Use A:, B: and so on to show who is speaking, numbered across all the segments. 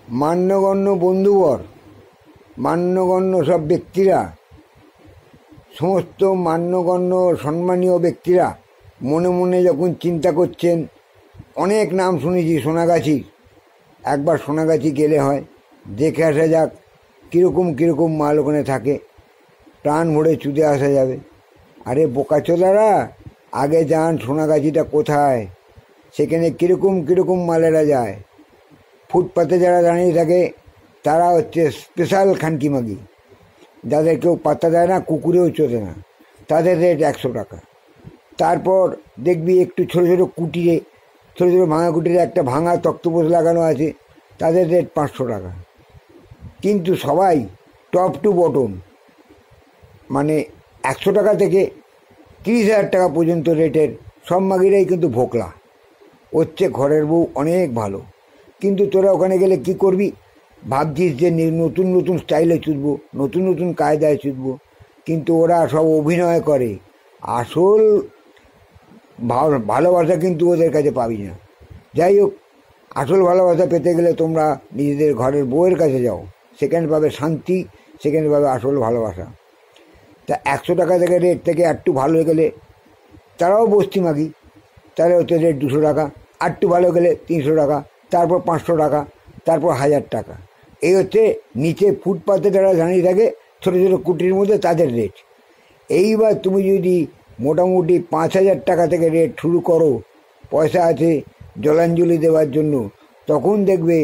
A: মান্যগণ্য বন্ধুবর, মান্যগণ্য সব ব্যক্তিরা, সমস্ত মান্যগণ্য সম্মানীয় ব্যক্তিরা মনে মনে যখন চিন্তা করছেন, অনেক নাম শুনেছি সোনাগাছির, একবার সোনাগাছি গেলে হয়, দেখে আসা যাক কীরকম মাল ওখানে থাকে, প্রাণ ভরে চুদে আসা যাবে। আরে বোকাচোদারা, আগে যান সোনাগাছিটা কোথায়, সেখানে কীরকম মালেরা যায়। ফুটপাতে যারা দাঁড়িয়ে থাকে তারা হচ্ছে স্পেশাল খানকি মাগি, যাদের কেউ পাত্তা দেয় না, কুকুরেও চোদে না, তাদের রেট 100 টাকা। তারপর দেখবি একটু ছোটো ছোটো কুটিরে, ছোটো ছোটো ভাঙা কুটিরে একটা ভাঙা তক্তপোষ লাগানো আছে, তাদের রেট 500 টাকা। কিন্তু সবাই টপ টু বটম, মানে 100 টাকা থেকে 30,000 টাকা পর্যন্ত রেটের সব মাগিরাই কিন্তু ভোকলা, হচ্ছে ঘরের বউ অনেক ভালো। কিন্তু তোরা ওখানে গেলে কি করবি? ভাবছিস যে নতুন নতুন স্টাইলে চুদবো, নতুন নতুন কায়দায় চুদবো, কিন্তু ওরা সব অভিনয় করে। আসল ভালোবাসা কিন্তু ওদের কাছে পাবি না। যাই হোক, আসল ভালোবাসা পেতে গেলে তোমরা নিজেদের ঘরের বউয়ের কাছে যাও, সেখানে পাবে শান্তি, সেখানে পাবে আসল ভালোবাসা। তা 100 টাকা থেকে রেট থেকে একটু ভালো গেলে তারাও বস্তি মাগি, তাহলে হচ্ছে রেট 200 টাকা, একটু ভালো গেলে 300 টাকা, তারপর 500 টাকা, তারপর 1000 টাকা। এই হচ্ছে নিচে ফুটপাতে যারা দাঁড়িয়ে থাকে ছোটো ছোটো কুটির মধ্যে তাদের রেট। এইবার তুমি যদি মোটামুটি 5,000 টাকা থেকে রেট শুরু করো, পয়সা আছে জলাঞ্জলি দেওয়ার জন্য, তখন দেখবে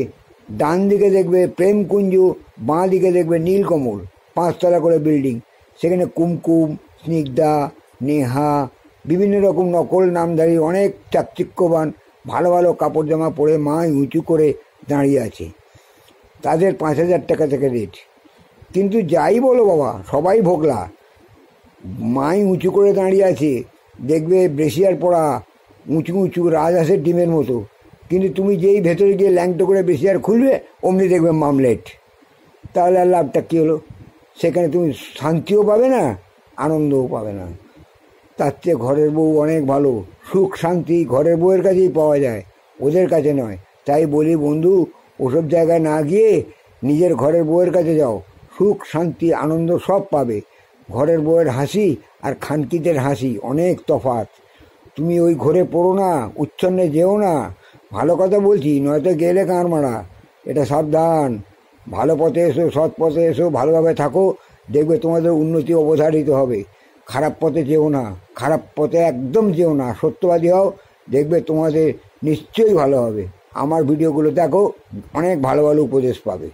A: ডান দিকে দেখবে প্রেমকুঞ্জ, বাঁ দিকে দেখবে নীলকমল, 5 তলা করে বিল্ডিং, সেখানে কুমকুম, স্নিগ্ধা, নেহা, বিভিন্ন রকম নকল নামধারী অনেক চাকচিক্যবান ভালো ভালো কাপড় জামা পরে মাই উঁচু করে দাঁড়িয়ে আছে, তাদের 5,000 টাকা থেকে রেট। কিন্তু যাই বলো বাবা, সবাই ভোগলা, মাই উঁচু করে দাঁড়িয়ে আছে, দেখবে ব্রেসিয়ার পরা, উঁচু উঁচু রাজহাঁসের ডিমের মতো, কিন্তু তুমি যেই ভেতরে গিয়ে ল্যাংটো করে ব্রেসিয়ার খুলবে অমনি দেখবে মামলেট। তাহলে আর লাভটা কী হলো? সেখানে তুমি শান্তিও পাবে না, আনন্দও পাবে না। তার চেয়ে ঘরের বউ অনেক ভালো, সুখ শান্তি ঘরের বউয়ের কাছেই পাওয়া যায়, ওদের কাছে নয়। তাই বলি বন্ধু, ওসব জায়গায় না গিয়ে নিজের ঘরের বউয়ের কাছে যাও, সুখ শান্তি আনন্দ সব পাবে। ঘরের বউয়ের হাসি আর খানকিদের হাসি অনেক তফাৎ। তুমি ওই ঘরে পড়ো না, উচ্ছন্নে যেও না, ভালো কথা বলছি, নয়তো গেলে কাঁড় মারা। এটা সাবধান, ভালো পথে এসো, সৎ পথে এসো, ভালোভাবে থাকো, দেখবে তোমাদের উন্নতি অবধারিত হবে। খারাপ পথে যেও না, খারাপ পথে একদম যেও না, সত্যবাদী হও, দেখবে তোমাদের নিশ্চয়ই ভালো হবে। আমার ভিডিওগুলো দেখো, অনেক ভালো ভালো উপদেশ পাবে।